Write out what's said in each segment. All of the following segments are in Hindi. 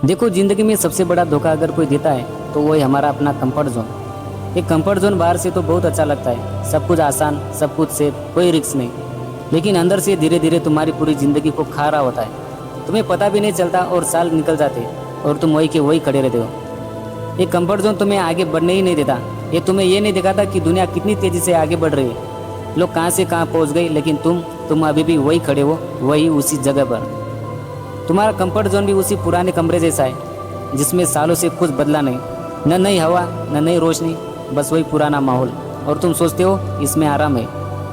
देखो, ज़िंदगी में सबसे बड़ा धोखा अगर कोई देता है तो वो है हमारा अपना कंफर्ट जोन। एक कंफर्ट जोन बाहर से तो बहुत अच्छा लगता है, सब कुछ आसान, सब कुछ सेफ, कोई रिस्क नहीं। लेकिन अंदर से धीरे धीरे तुम्हारी पूरी ज़िंदगी को खा रहा होता है। तुम्हें पता भी नहीं चलता और साल निकल जाते और तुम वही के वही खड़े रहते हो। एक कंफर्ट जोन तुम्हें आगे बढ़ने ही नहीं देता। ये तुम्हें ये नहीं दिखाता कि दुनिया कितनी तेज़ी से आगे बढ़ रही है, लोग कहाँ से कहाँ पहुँच गए, लेकिन तुम अभी भी वही खड़े हो, वही उसी जगह पर। तुम्हारा कंफर्ट जोन भी उसी पुराने कमरे जैसा है जिसमें सालों से कुछ बदला नहीं, न नई हवा न नई रोशनी, बस वही पुराना माहौल। और तुम सोचते हो इसमें आराम है,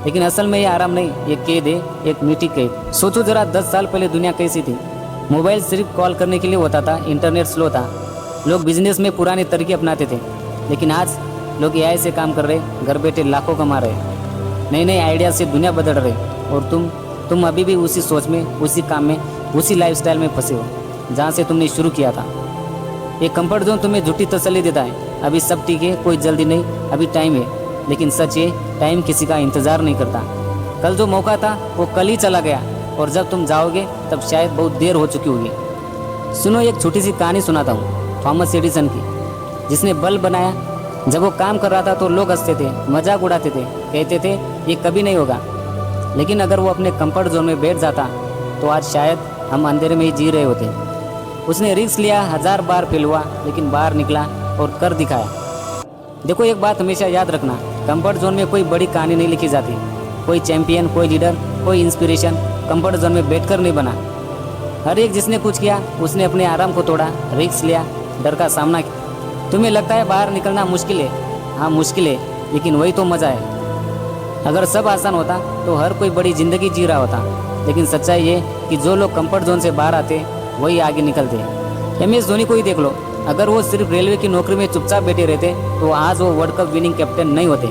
लेकिन असल में ये आराम नहीं, ये कैद है, एक मीठी कैद। सोचो जरा, 10 साल पहले दुनिया कैसी थी। मोबाइल सिर्फ कॉल करने के लिए होता था, इंटरनेट स्लो था, लोग बिजनेस में पुराने तरीके अपनाते थे। लेकिन आज लोग एआई से काम कर रहे, घर बैठे लाखों कमा रहे, नए नए आइडिया से दुनिया बदल रहे। और तुम अभी भी उसी सोच में, उसी काम में, उसी लाइफस्टाइल में फंसे हो जहाँ से तुमने शुरू किया था। एक कंफर्ट जोन तुम्हें झूठी तसल्ली देता है, अभी सब ठीक है, कोई जल्दी नहीं, अभी टाइम है। लेकिन सच है, टाइम किसी का इंतज़ार नहीं करता। कल जो मौका था वो कल ही चला गया, और जब तुम जाओगे तब शायद बहुत देर हो चुकी होगी। सुनो, एक छोटी सी कहानी सुनाता हूँ थॉमस एडिसन की, जिसने बल्ब बनाया। जब वो काम कर रहा था तो लोग हंसते थे, मजाक उड़ाते थे, कहते थे ये कभी नहीं होगा। लेकिन अगर वो अपने कंफर्ट जोन में बैठ जाता तो आज शायद हम अंधेरे में ही जी रहे होते। उसने रिस्क लिया, 1000 बार फेल हुआ, लेकिन बाहर निकला और कर दिखाया। देखो, एक बात हमेशा याद रखना, कंफर्ट जोन में कोई बड़ी कहानी नहीं लिखी जाती। कोई चैंपियन, कोई लीडर, कोई इंस्पिरेशन कंफर्ट जोन में बैठकर नहीं बना। हर एक जिसने कुछ किया उसने अपने आराम को तोड़ा, रिस्क लिया, डर का सामना किया। तुम्हें लगता है बाहर निकलना मुश्किल है? हाँ मुश्किल है, लेकिन वही तो मज़ा है। अगर सब आसान होता तो हर कोई बड़ी ज़िंदगी जी रहा होता। लेकिन सच्चाई ये कि जो लोग कंफर्ट जोन से बाहर आते वही आगे निकलते। MS धोनी को ही देख लो, अगर वो सिर्फ रेलवे की नौकरी में चुपचाप बैठे रहते तो आज वो वर्ल्ड कप विनिंग कैप्टन नहीं होते।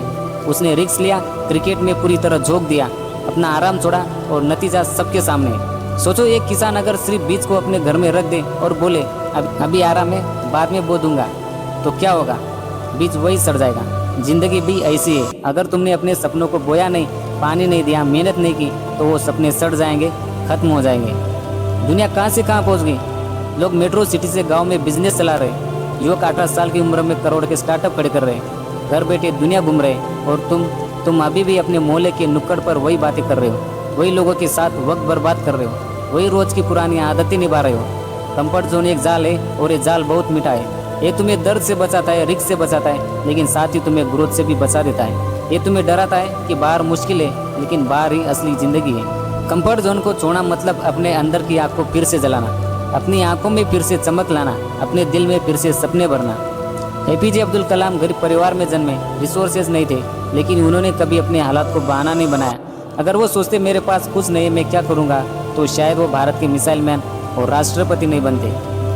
उसने रिस्क लिया, क्रिकेट में पूरी तरह झोंक दिया, अपना आराम छोड़ा, और नतीजा सबके सामने है। सोचो, एक किसान अगर सिर्फ बीज को अपने घर में रख दे और बोले अभी आराम है, बाद में बो दूंगा, तो क्या होगा? बीज वही सड़ जाएगा। जिंदगी भी ऐसी है, अगर तुमने अपने सपनों को बोया नहीं, पानी नहीं दिया, मेहनत नहीं की, तो वो सपने सड़ जाएंगे, खत्म हो जाएंगे। दुनिया कहाँ से कहाँ पहुँच गई। लोग मेट्रो सिटी से गांव में बिजनेस चला रहे, युवक 18 साल की उम्र में करोड़ के स्टार्टअप खड़े कर रहे, घर बैठे दुनिया घूम रहे। और तुम अभी भी अपने मोहल्ले के नुक्कड़ पर वही बातें कर रहे हो, वही लोगों के साथ वक्त बर्बाद कर रहे हो, वही रोज की पुरानी आदतें निभा रहे हो। कंफर्ट जोन एक जाल है, और ये जाल बहुत मीठा है। ये तुम्हें दर्द से बचाता है, रिस्क से बचाता है, लेकिन साथ ही तुम्हें ग्रोथ से भी बचा देता है। ये तुम्हें डराता है कि बाहर मुश्किल है, लेकिन बाहर ही असली ज़िंदगी है। कंफर्ट जोन को छोड़ना मतलब अपने अंदर की आग को फिर से जलाना, अपनी आंखों में फिर से चमक लाना, अपने दिल में फिर से सपने भरना। APJ अब्दुल कलाम गरीब परिवार में जन्मे, रिसोर्सेज नहीं थे, लेकिन उन्होंने कभी अपने हालात को बहाना नहीं बनाया। अगर वो सोचते मेरे पास कुछ नहीं है, मैं क्या करूँगा, तो शायद वो भारत के मिसाइल मैन और राष्ट्रपति नहीं बनते।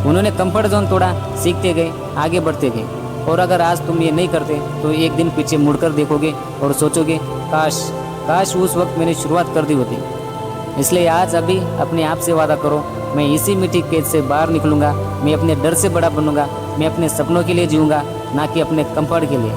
उन्होंने कंफर्ट जोन तोड़ा, सीखते गए, आगे बढ़ते गए। और अगर आज तुम ये नहीं करते तो एक दिन पीछे मुड़कर देखोगे और सोचोगे काश उस वक्त मैंने शुरुआत कर दी होती। इसलिए आज अभी अपने आप से वादा करो, मैं इसी मीठी कैद से बाहर निकलूंगा, मैं अपने डर से बड़ा बनूंगा, मैं अपने सपनों के लिए जीऊँगा, ना कि अपने कंफर्ट के लिए।